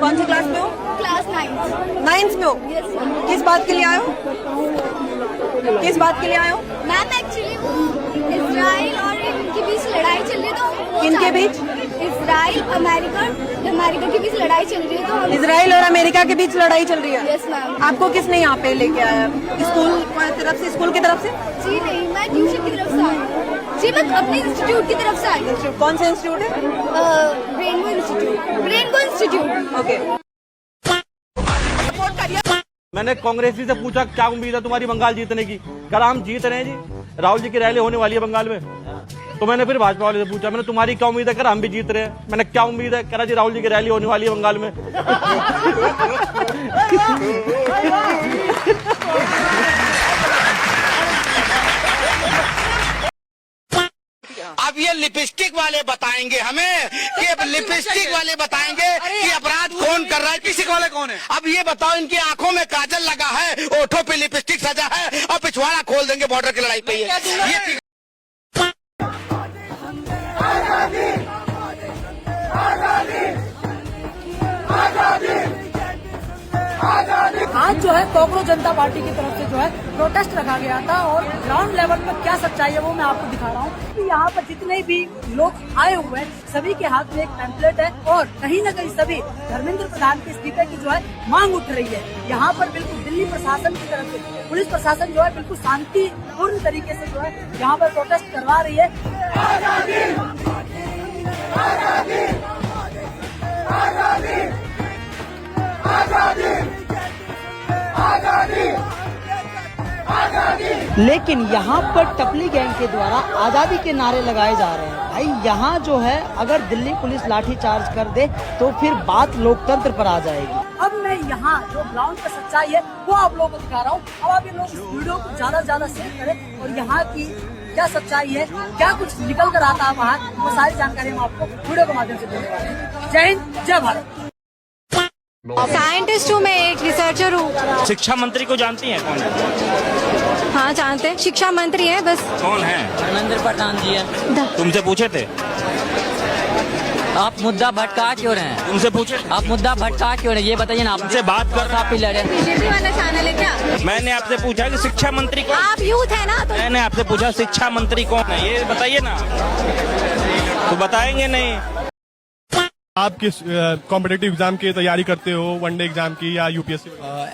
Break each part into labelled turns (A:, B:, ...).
A: कौन सी क्लास में हो?
B: Class 9th।
A: 9th में हो?
B: Yes ma'am.
A: किस बात के लिए आए हो? किस बात के लिए आए हो?
B: मैम एक्चुअली इजराइल और इनके बीच लड़ाई चल रही है तो
A: किनके बीच?
B: इजराइल अमेरिका के बीच लड़ाई चल रही है तो
A: इजराइल और अमेरिका के बीच लड़ाई चल रही है।
B: Yes ma'am.
A: आपको किसने यहाँ पे लेके आया? स्कूल की तरफ से? स्कूल की तरफ से?
B: जी नहीं, मैं ट्यूशन की तरफ से आई हूँ। जी मैं अपने इंस्टीट्यूट की तरफ से आई हूँ।
A: कौन सा इंस्टीट्यूट है?
B: Rainbow institute.
A: ओके।
C: मैंने कांग्रेसी से पूछा क्या उम्मीद है तुम्हारी बंगाल जीतने की? कल हम जीत रहे हैं जी, राहुल जी की रैली होने वाली है बंगाल में। तो मैंने फिर भाजपा वाले से पूछा, मैंने तुम्हारी क्या उम्मीद है? कर हम भी जीत रहे हैं। मैंने क्या उम्मीद है? करा जी राहुल जी की रैली होने वाली है बंगाल में।
D: अब ये लिपस्टिक वाले बताएंगे हमें कि अब लिपस्टिक वाले बताएंगे कि अपराध कौन कर रहा है। लिपस्टिक वाले कौन है? अब ये बताओ, इनकी आंखों में काजल लगा है, ओठों पे लिपस्टिक सजा है और पिछवाड़ा खोल देंगे बॉर्डर की लड़ाई पे। ये
E: आज जो है कांग्रेस जनता पार्टी की तरफ से जो है प्रोटेस्ट रखा गया था और ग्राउंड लेवल पर क्या सच्चाई है वो मैं आपको दिखा रहा हूँ कि यहाँ पर जितने भी लोग आए हुए हैं सभी के हाथ में एक पैम्पलेट है और कहीं न कहीं सभी धर्मेंद्र प्रधान के इस्तीफे की जो है मांग उठ रही है। यहाँ पर बिल्कुल दिल्ली प्रशासन की तरफ से पुलिस प्रशासन जो है बिल्कुल शांतिपूर्ण तरीके से जो है यहाँ पर प्रोटेस्ट करवा रही है। लेकिन यहाँ पर टपली गैंग के द्वारा आजादी के नारे लगाए जा रहे हैं। भाई यहाँ जो है अगर दिल्ली पुलिस लाठी चार्ज कर दे तो फिर बात लोकतंत्र पर आ जाएगी। अब मैं यहाँ जो ग्राउंड पर सच्चाई है वो आप लोगों को दिखा रहा हूँ। अब आप ये लोग इस वीडियो को ज्यादा से ज्यादा शेयर करें और यहाँ की क्या सच्चाई है, क्या कुछ निकल कर आता है बाहर, वो सारी जानकारी हम आपको वीडियो के माध्यम से देने वाले हैं। जय हिंद, जय भारत।
F: साइंटिस्ट हूँ मैं, एक रिसर्चर हूँ।
G: शिक्षा मंत्री को जानती हैं? कौन है?
F: हाँ जानते हैं, शिक्षा मंत्री हैं बस।
G: कौन है?
H: धर्मेंद्र प्रधान जी है।
G: तुमसे पूछे थे?
H: आप मुद्दा भटका क्यों रहे हैं?
G: तुमसे पूछे?
H: आप मुद्दा भटका क्यों रहे हैं ये बताइए ना।
G: आपसे बात कर
H: आप ही लड़े।
F: बीजेपी वाला चैनल है क्या?
G: मैंने आपसे पूछा कि शिक्षा मंत्री कौन?
F: आप यूथ है ना तो
G: मैंने आपसे पूछा शिक्षा मंत्री कौन है, ये बताइए ना। तो बताएंगे नहीं।
I: आप किस कॉम्पिटिटिव एग्जाम की तैयारी करते हो, वनडे एग्जाम की या यूपीएससी?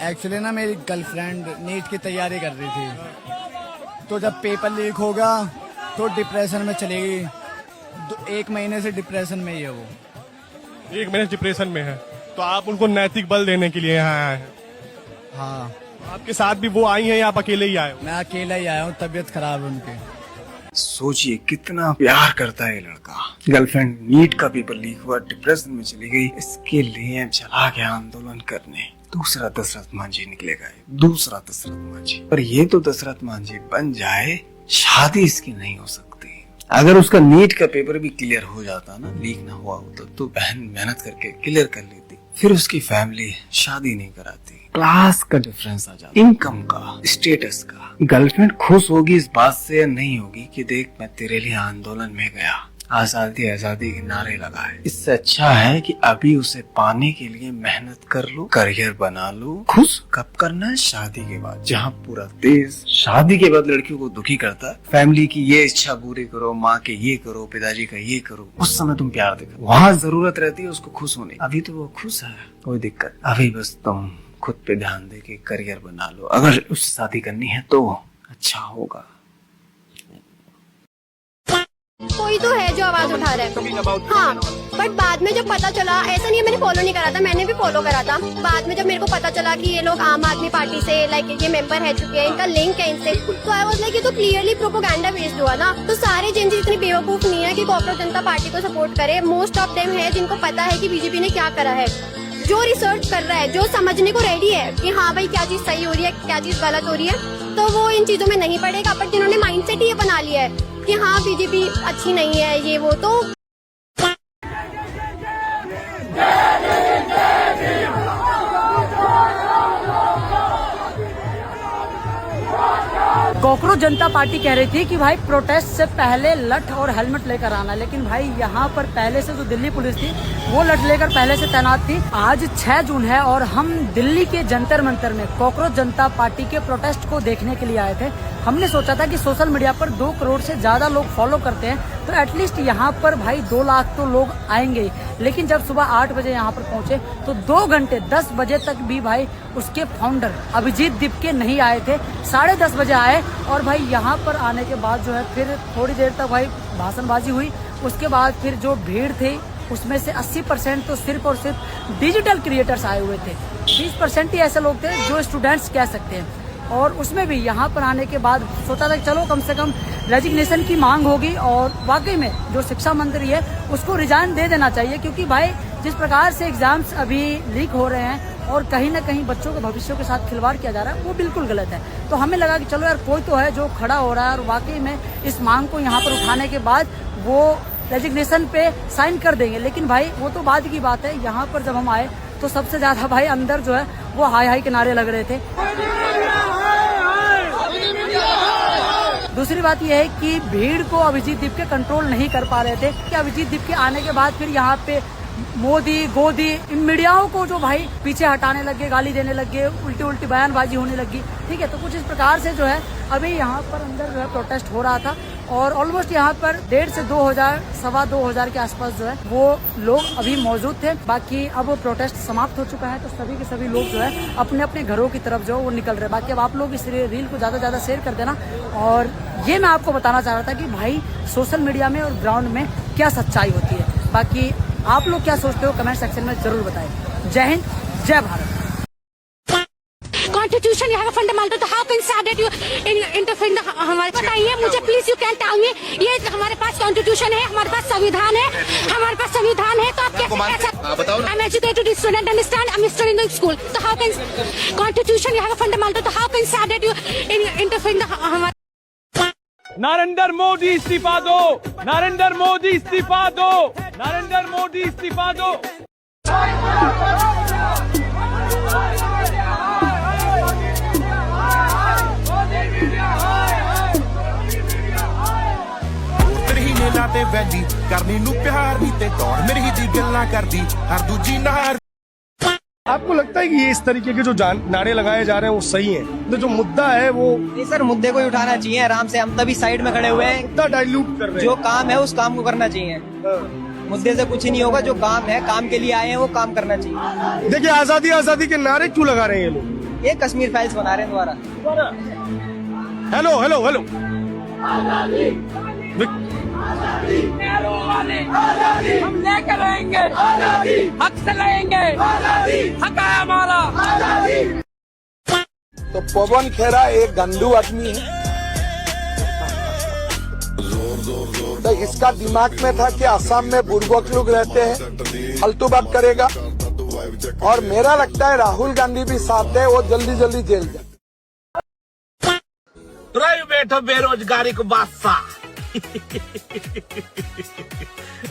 J: एक्चुअली ना मेरी गर्लफ्रेंड नीट की तैयारी कर रही थी, तो जब पेपर लीक होगा तो डिप्रेशन में चली गई। 1 महीने से डिप्रेशन में ही है वो।
I: 1 महीने डिप्रेशन में है, तो आप उनको नैतिक बल देने के लिए यहाँ आए हैं?
J: हाँ।
I: आपके साथ भी वो आई हैं या आप अकेले ही आए हो?
J: मैं अकेला ही आया हूँ, तबीयत खराब है उनकी।
K: सोचिए कितना प्यार करता है लड़का। गर्लफ्रेंड नीट का पेपर लीक हुआ, डिप्रेशन में चली गई, इसके लिए चला गया आंदोलन करने। दूसरा दशरथ मांझी निकलेगा, दूसरा दशरथ मांझी। पर ये तो दशरथ मांझी बन जाए, शादी इसकी नहीं हो सकती। अगर उसका नीट का पेपर भी क्लियर हो जाता ना, लीक ना हुआ होता, तो बहन मेहनत करके क्लियर कर लेती, फिर उसकी फैमिली शादी नहीं कराती। क्लास का डिफरेंस आ जाता, इनकम का, स्टेटस का। गर्लफ्रेंड खुश होगी इस बात से या नहीं होगी कि देख मैं तेरे लिए आंदोलन में गया, आजादी आजादी के नारे लगाए। इससे अच्छा है कि अभी उसे पाने के लिए मेहनत कर लो, करियर बना लो। खुश कब करना है? शादी के बाद, जहाँ पूरा देश शादी के बाद लड़कियों को दुखी करता है। फैमिली की ये इच्छा पूरी करो, माँ के ये करो, पिताजी का ये करो, उस समय तुम प्यार देखो। वहाँ जरूरत रहती है उसको खुश होने। अभी तो वो खुश है, कोई दिक्कत। अभी बस तुम खुद पे ध्यान दे के करियर बना लो। अगर उससे शादी करनी है तो अच्छा होगा।
B: कोई तो है जो आवाज उठा रहा है। हाँ, बट बाद में जब पता चला, ऐसा नहीं है मैंने फॉलो नहीं करा था, मैंने भी फॉलो करा था। बाद में जब मेरे को पता चला कि ये लोग आम आदमी पार्टी से लाइक ये मेंबर रह चुके हैं, इनका लिंक है इनसे, तो आई वाज लाइक ये तो क्लियरली प्रोपेगेंडा बेस्ड हुआ ना। तो सारे जेंजी इतनी बेवकूफ नहीं है कि कांग्रेस जनता पार्टी को सपोर्ट करे। मोस्ट ऑफ देम है जिनको पता है कि बीजेपी ने क्या करा है, जो रिसर्च कर रहा है, जो समझने को रेडी है कि हाँ भाई क्या चीज सही हो रही है, क्या चीज गलत हो रही है, तो वो इन चीजों में नहीं पड़ेगा। पर जिन्होंने माइंडसेट ही ये बना लिया है कि हाँ बीजेपी अच्छी नहीं है, ये वो, तो
E: कॉकरोच जनता पार्टी कह रही थी कि भाई प्रोटेस्ट से पहले लठ और हेलमेट लेकर आना, लेकिन भाई यहाँ पर पहले से जो दिल्ली पुलिस थी वो लठ लेकर पहले से तैनात थी। आज 6 जून है और हम दिल्ली के जंतर मंतर में कॉकरोच जनता पार्टी के प्रोटेस्ट को देखने के लिए आए थे। हमने सोचा था कि सोशल मीडिया पर 2 करोड़ से ज्यादा लोग फॉलो करते हैं तो एटलीस्ट यहाँ पर भाई 2 लाख तो लोग आएंगे, लेकिन जब सुबह 8 बजे यहाँ पर पहुंचे तो 2 घंटे 10 बजे तक भी भाई उसके फाउंडर अभिजीत दीपके नहीं आए थे। 10:30 बजे आए और भाई यहाँ पर आने के बाद जो है फिर थोड़ी देर तक भाई भाषणबाजी हुई। उसके बाद फिर जो भीड़ थी उसमें से 80% तो सिर्फ और सिर्फ डिजिटल क्रिएटर्स आए हुए थे, 20% ही ऐसे लोग थे जो स्टूडेंट्स कह सकते हैं। और उसमें भी यहाँ पर आने के बाद सोचा था कि चलो कम से कम रेजिग्नेशन की मांग होगी और वाकई में जो शिक्षा मंत्री है उसको रिजाइन दे देना चाहिए, क्योंकि भाई जिस प्रकार से एग्जाम्स अभी लीक हो रहे हैं और कहीं ना कहीं बच्चों के भविष्य के साथ खिलवाड़ किया जा रहा है वो बिल्कुल गलत है। तो हमें लगा कि चलो यार कोई तो है जो खड़ा हो रहा है और वाकई में इस मांग को यहाँ पर उठाने के बाद वो रेजिग्नेशन पे साइन कर देंगे। लेकिन भाई वो तो बाद की बात है, यहाँ पर जब हम आए तो सबसे ज्यादा भाई अंदर जो है वो हाई हाई के नारे लग रहे थे। दूसरी बात यह है कि भीड़ को अभिजीत दीपके कंट्रोल नहीं कर पा रहे थे कि अभिजीत दीपके आने के बाद फिर यहाँ पे मोदी गोदी इन मीडियाओं को जो भाई पीछे हटाने लगे, गाली देने लगे, उल्टी उल्टी बयानबाजी होने लगी। ठीक है, तो कुछ इस प्रकार से जो है अभी यहाँ पर अंदर जो है प्रोटेस्ट हो रहा था और ऑलमोस्ट यहाँ पर 1,500 से 2,000 सवा 2,000 के आसपास जो है वो लोग अभी मौजूद थे। बाकी अब वो प्रोटेस्ट समाप्त हो चुका है तो सभी के सभी लोग जो है अपने अपने घरों की तरफ जो वो निकल रहे। बाकी अब आप लोग इस रील को ज्यादा से ज्यादा शेयर कर देना। और ये मैं आपको बताना चाह रहा था कि भाई सोशल मीडिया में और ग्राउंड में क्या सच्चाई होती है। बाकी आप लोग क्या सोचते हो कमेंट सेक्शन में जरूर बताएं। जय हिंद, जय भारत।
B: कॉन्स्टिट्यूशन यहाँ का फंडामेंटल, तो how can say that you interfere हमारे बताइए मुझे please, you can tell me. ये हमारे पास कॉन्स्टिट्यूशन है, हमारे पास संविधान है, हमारे पास संविधान है, तो आप कैसे बताओ ना। I am educated student, understand, I am studying in school, तो हाउ कैन कॉन्स्टिट्यूशन यहाँ का फंडामेंटल, तो how can say that you interfere हमारे।
G: नरेंद्र मोदी इस्तीफा दो, नरेंद्र मोदी इस्तीफा दो, नरेंद्र मोदी इस्तीफा दो।
L: ਤੇ ਵੈਲੀ ਕਰਨੀ ਨੂੰ ਪਿਆਰ ਨਹੀਂ ਤੇ ਦੌੜ ਮੇਰੀ ਦੀ ਗੱਲਾਂ ਕਰਦੀ ਹਰ ਦੂਜੀ ਨਾਰ।
I: आपको लगता है कि ये इस तरीके के जो नारे लगाए जा रहे हैं वो सही है? तो जो मुद्दा है वो
E: नहीं सर, मुद्दे को ही उठाना चाहिए आराम से। हम तभी साइड में खड़े हुए हैं,
I: मुद्दा डाइल्यूट कर रहे हैं।
E: जो काम है उस काम को करना चाहिए। मुद्दे से कुछ ही नहीं होगा, जो काम है काम के लिए आए हैं वो काम करना चाहिए।
I: देखिए आजादी आजादी के नारे क्यों लगा रहे हैं ये लोग?
E: ये कश्मीर फाइल्स बना रहे हैं दोबारा।
I: हेलो हेलो हेलो,
G: हम लेकर रहेंगे, हक से लेंगे, हक है हमारा।
D: तो पवन खेरा एक गंदू आदमी है, तो इसका दिमाग में था कि असम में बुर्बक लोग रहते हैं, फालतू बात करेगा। और मेरा लगता है राहुल गांधी भी साथ है, वो जल्दी जल्दी जेल जाए। बैठो बेरोजगारी को बादशाह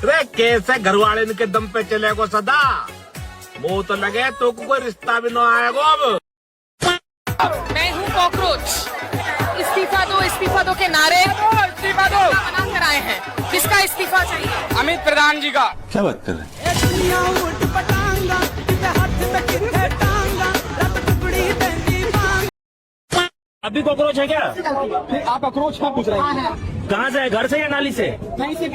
D: रे कैसे घरवाले के दम पे चले को सदा मुंह तो लगे तो कोई रिश्ता भी ना आएगा। अब
F: मैं हूँ कॉकरोच, इस्तीफा दो के नारे
G: इस्तीफा दो
F: बना कर आए हैं। किसका इस्तीफा चाहिए?
G: अमित प्रधान जी का।
L: क्या बात कर रहे हैं?
G: अभी कॉकरोच है क्या?
J: आप अक्रोच क्या पूछ रहे हैं?
G: कहाँ से है, घर से या नाली से?
J: नहीं से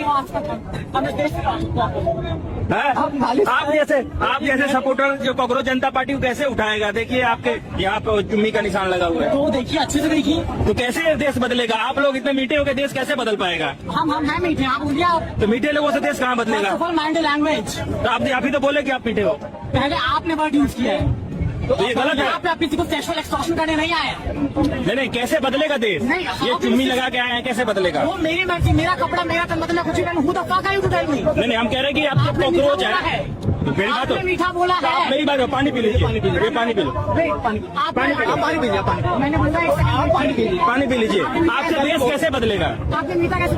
G: आप जैसे सपोर्टर जो कॉकरोच जनता पार्टी को कैसे उठाएगा? देखिए आपके यहाँ पे चुम्मी का निशान लगा हुआ है।
J: तो देखिए अच्छे से देखिए,
G: तो कैसे देश बदलेगा? आप लोग इतने मीठे हो के देश कैसे बदल पाएगा?
J: हम हैं मीठे, आप बोलिए। आप
G: तो मीठे लोगों से देश कहाँ बदलेगा?
J: माइंड लैंग्वेज,
G: तो आप ही तो बोले कि आप मीठे हो।
J: पहले आपने वर्ड यूज किया है,
G: तो ये गलत है।
J: आप किसी को सेक्सुअल एक्सटॉर्शन करने नहीं आए।
G: नहीं, कैसे बदलेगा देश?
J: नहीं,
G: ये चुम्मी लगा के आए हैं, कैसे बदलेगा?
J: वो मेरी मर्जी, मेरा कपड़ा, मेरा तन, मतलब कुछ भी हूँ तो
G: नहीं, हम कह रहे हैं कि आप तो कॉकरोच है। तो मेरी बात हो,
J: मीठा बोला है।
G: आप मेरी बात हो, पानी पी लीजिए, पानी पी लीजिए, पानी पी लो,
J: मैंने बोला
G: पानी पी लीजिए। आपसे देश कैसे बदलेगा?
J: आपने मीठा कैसे